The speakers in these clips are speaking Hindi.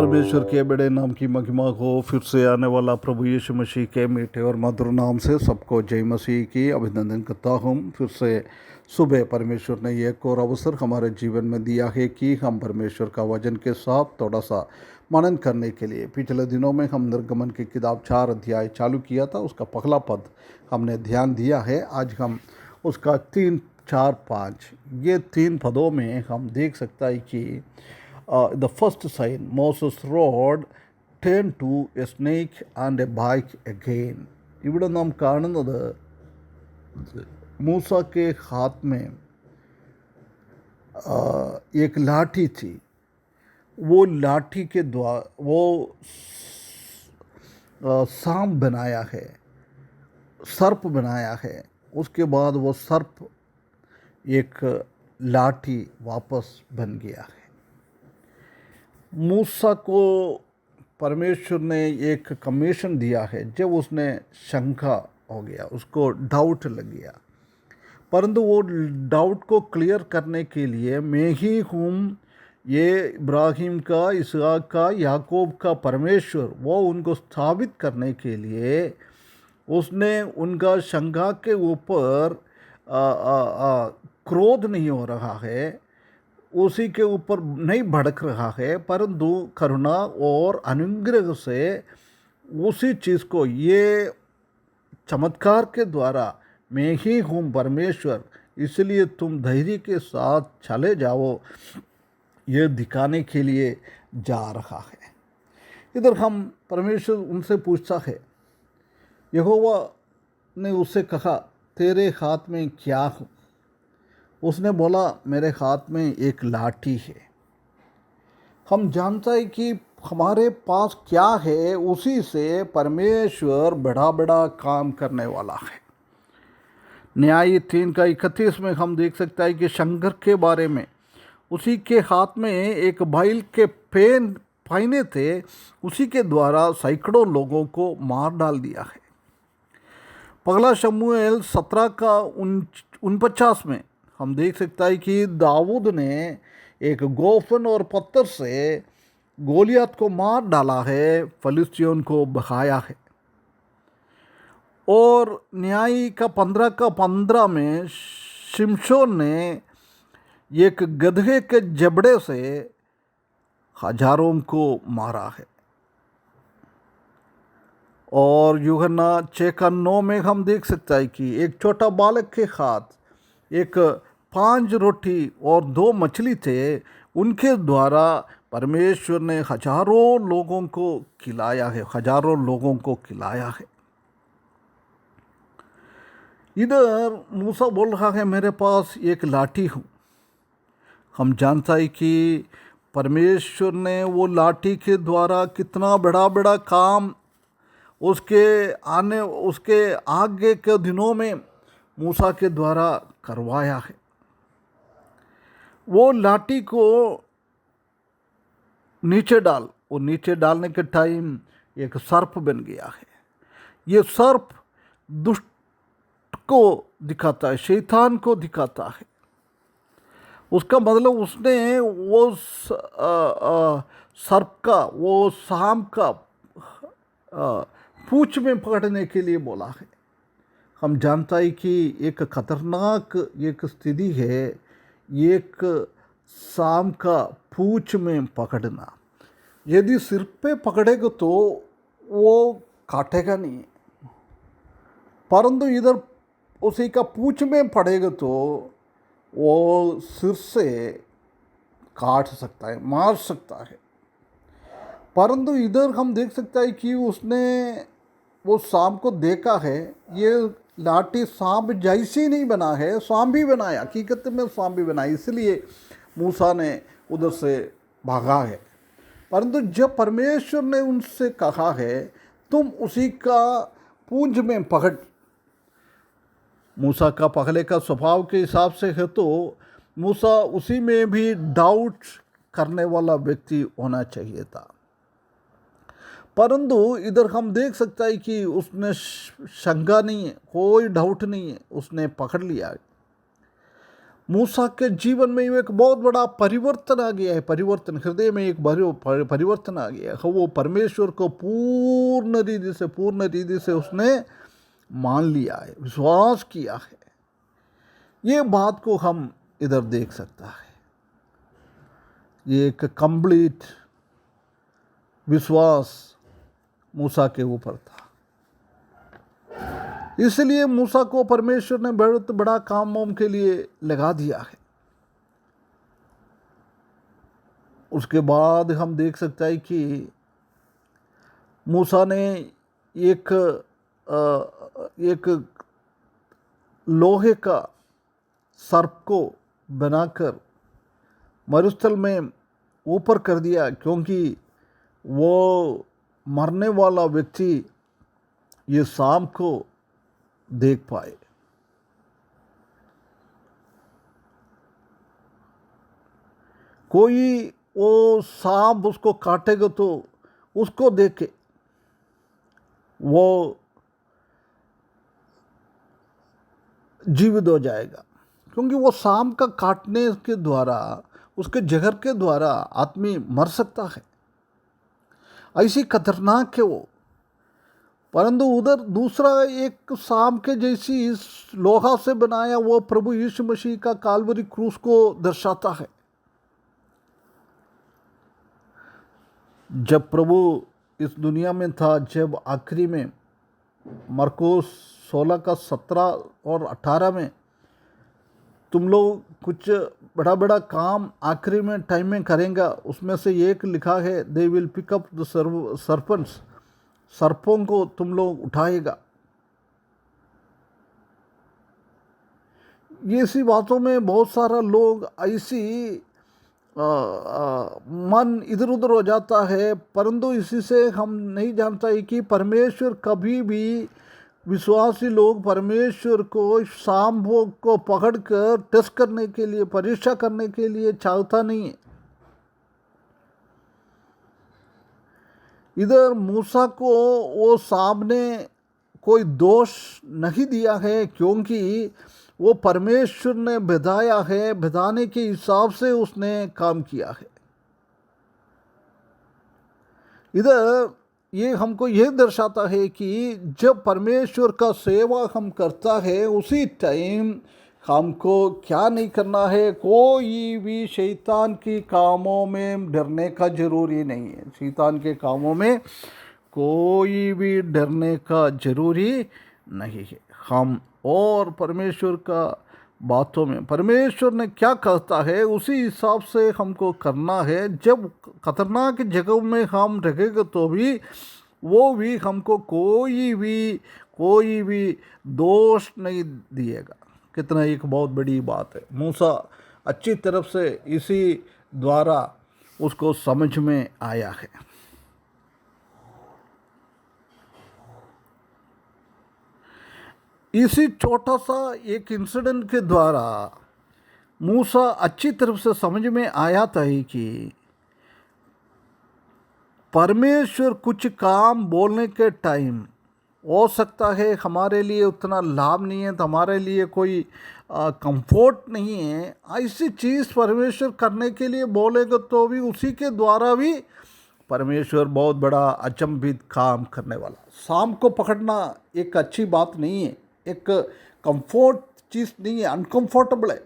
परमेश्वर के बड़े नाम की महिमा हो। फिर से आने वाला प्रभु यीशु मसीह के मीठे और मधुर नाम से सबको जय मसीह की अभिनंदन करता हूँ। फिर से सुबह परमेश्वर ने एक और अवसर हमारे जीवन में दिया है कि हम परमेश्वर का वचन के साथ थोड़ा सा मनन करने के लिए। पिछले दिनों में हम निर्गमन की किताब 4 अध्याय चालू किया था, उसका पहला पद हमने ध्यान दिया है। आज हम उसका 3, 4, 5 ये 3 पदों में हम देख सकता है कि the first sign Moses' rod turned to a snake and a bike again. ഇവിടെ നാം കാണുന്നത് मूसा के हाथ में एक लाठी थी। वो लाठी के द्वारा वो सांप बनाया है, सर्प बनाया है। उसके बाद वो सर्प एक लाठी वापस बन गया है। मूसा को परमेश्वर ने एक कमीशन दिया है। जब उसने शंका हो गया, उसको डाउट लग गया, परंतु वो डाउट को क्लियर करने के लिए मैं ही हूँ ये इब्राहिम का, इसहाक का, याकूब का परमेश्वर, वो उनको स्थापित करने के लिए उसने उनका शंका के ऊपर क्रोध नहीं हो रहा है, उसी के ऊपर नहीं भड़क रहा है, परंतु करुणा और अनुग्रह से उसी चीज़ को, ये चमत्कार के द्वारा मैं ही हूँ परमेश्वर, इसलिए तुम धैर्य के साथ चले जाओ, ये दिखाने के लिए जा रहा है। इधर हम परमेश्वर उनसे पूछता है, यहोवा ने उससे कहा तेरे हाथ में क्या हो? उसने बोला मेरे हाथ में एक लाठी है। हम जानते हैं कि हमारे पास क्या है, उसी से परमेश्वर बड़ा बड़ा काम करने वाला है। न्याय 3 का 31 में हम देख सकते हैं कि शंकर के बारे में, उसी के हाथ में एक बैल के पहिने थे, उसी के द्वारा सैकड़ों लोगों को मार डाल दिया है। पहला शमूएल 17 का 49 में हम देख सकता है कि दाऊद ने एक गोफन और पत्थर से गोलियत को मार डाला है, फलिस्तियों को भगाया है। और न्याय का 15 का 15 में शिमशोन ने एक गधे के जबड़े से हजारों को मारा है। और यूहन्ना 6 का 9 में हम देख सकता है कि एक छोटा बालक के हाथ एक 5 रोटी और 2 मछली थे, उनके द्वारा परमेश्वर ने हजारों लोगों को खिलाया है, हजारों लोगों को खिलाया है। इधर मूसा बोल रहा है मेरे पास एक लाठी हूँ। हम जानता है कि परमेश्वर ने वो लाठी के द्वारा कितना बड़ा बड़ा काम उसके आगे के दिनों में मूसा के द्वारा करवाया है। वो लाठी को नीचे डालने के टाइम एक सर्प बन गया है। ये सर्प दुष्ट को दिखाता है, शैतान को दिखाता है। उसका मतलब उसने वो सर्प का, वो सांप का पूंछ में पकड़ने के लिए बोला है। हम जानता है कि एक खतरनाक एक स्थिति है, एक सांप का पूंछ में पकड़ना। यदि सिर पे पकड़ेगा तो वो काटेगा नहीं, परंतु इधर उसी का पूंछ में पड़ेगा तो वो सिर से काट सकता है, मार सकता है। परंतु इधर हम देख सकता है कि उसने वो सांप को देखा है। ये लाठी सांप जैसी नहीं बना है, सांप भी बनाया, हकीकत में सांप भी बनाया, इसलिए मूसा ने उधर से भागा है। परंतु जब परमेश्वर ने उनसे कहा है तुम उसी का पूंछ में पकड़, मूसा का पहले का स्वभाव के हिसाब से है तो मूसा उसी में भी डाउट करने वाला व्यक्ति होना चाहिए था। परंतु इधर हम देख सकता है कि उसने शंका नहीं है, कोई डाउट नहीं है, उसने पकड़ लिया। मूसा के जीवन में एक बहुत बड़ा परिवर्तन आ गया है, परिवर्तन हृदय में एक परिवर्तन आ गया है। वो परमेश्वर को पूर्ण रीति से उसने मान लिया है, विश्वास किया है। ये बात को हम इधर देख सकता है। ये एक कंप्लीट विश्वास मूसा के ऊपर था, इसलिए मूसा को परमेश्वर ने बहुत बड़ा काम वाम के लिए लगा दिया है। उसके बाद हम देख सकते हैं कि मूसा ने एक लोहे का सर्प को बनाकर मरुस्थल में ऊपर कर दिया, क्योंकि वो मरने वाला व्यक्ति ये सांप को देख पाए। कोई वो सांप उसको काटेगा तो उसको देख के वो जीवित हो जाएगा, क्योंकि वो सांप का काटने के द्वारा, उसके जहर के द्वारा आदमी मर सकता है। ऐसी खतरनाक है वो। परंतु उधर दूसरा एक सांप के जैसी इस लोहा से बनाया वो प्रभु यीशु मसीह का काल्वरी क्रूस को दर्शाता है। जब प्रभु इस दुनिया में था, जब आखिरी में मरकुस 16 का 17 और 18 में तुम लोग कुछ बड़ा बड़ा काम आखिरी में टाइम में करेंगे, उसमें से एक लिखा है, they will pick up the serpents, सर्पों को तुम लोग उठाएगा। ये सी बातों में बहुत सारा लोग ऐसी मन इधर उधर हो जाता है, परंतु इसी से हम नहीं जानता है कि परमेश्वर कभी भी विश्वासी लोग परमेश्वर को सांपों को पकड़कर टेस्ट करने के लिए, परीक्षा करने के लिए चाहता नहीं है। इधर मूसा को वो सांप ने कोई दोष नहीं दिया है, क्योंकि वो परमेश्वर ने भेदाया है, भेदाने के हिसाब से उसने काम किया है। इधर ये हमको ये दर्शाता है कि जब परमेश्वर का सेवा हम करता है, उसी टाइम हमको क्या नहीं करना है, कोई भी शैतान की कामों में डरने का जरूरी नहीं है। शैतान के कामों में कोई भी डरने का जरूरी नहीं है। हम और परमेश्वर का बातों में परमेश्वर ने क्या कहता है उसी हिसाब से हमको करना है। जब खतरनाक जगह में हम रहेंगे तो भी वो भी हमको कोई भी दोष नहीं दिएगा। कितना एक बहुत बड़ी बात है। मूसा अच्छी तरफ से इसी द्वारा उसको समझ में आया है। इसी छोटा सा एक इंसिडेंट के द्वारा मूसा अच्छी तरफ से समझ में आया था कि परमेश्वर कुछ काम बोलने के टाइम हो सकता है हमारे लिए उतना लाभ नहीं है, तो हमारे लिए कोई कंफर्ट नहीं है। ऐसी चीज़ परमेश्वर करने के लिए बोलेगा तो भी उसी के द्वारा भी परमेश्वर बहुत बड़ा अचंभित काम करने वाला। सांप को पकड़ना एक अच्छी बात नहीं है, एक कंफर्ट चीज़ नहीं है, अनकंफर्टेबल है।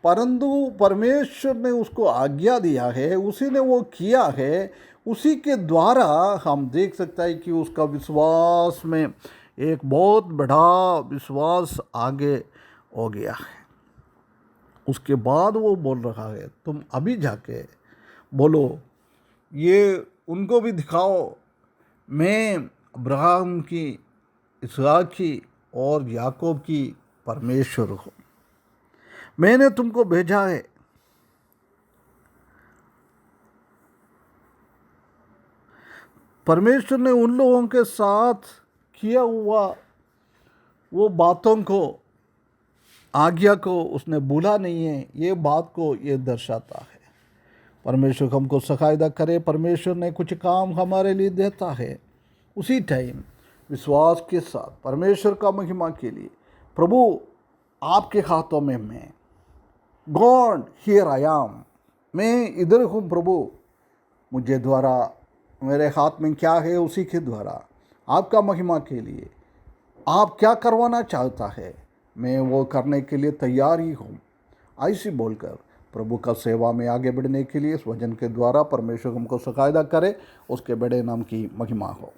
परंतु परमेश्वर ने उसको आज्ञा दिया है, उसी ने वो किया है, उसी के द्वारा हम देख सकते हैं कि उसका विश्वास में एक बहुत बड़ा विश्वास आगे हो गया है। उसके बाद वो बोल रहा है, तुम अभी जाके बोलो, ये उनको भी दिखाओ, मैं अब्राहम की, इसहाक की और याकूब की परमेश्वर हूँ, मैंने तुमको भेजा है। परमेश्वर ने उन लोगों के साथ किया हुआ वो बातों को, आज्ञा को उसने भूला नहीं है। ये बात को ये दर्शाता है। परमेश्वर हमको सहायता करे। परमेश्वर ने कुछ काम हमारे लिए देता है, उसी टाइम विश्वास के साथ परमेश्वर का महिमा के लिए, प्रभु आपके हाथों में मैं, गॉड हियर आई एम, मैं इधर हूँ प्रभु, मुझे द्वारा, मेरे हाथ में क्या है उसी के द्वारा आपका महिमा के लिए आप क्या करवाना चाहता है, मैं वो करने के लिए तैयार ही हूँ। ऐसी बोलकर प्रभु का सेवा में आगे बढ़ने के लिए इस वचन के द्वारा परमेश्वर हमको सहायता करे, उसके बड़े नाम की महिमा हो।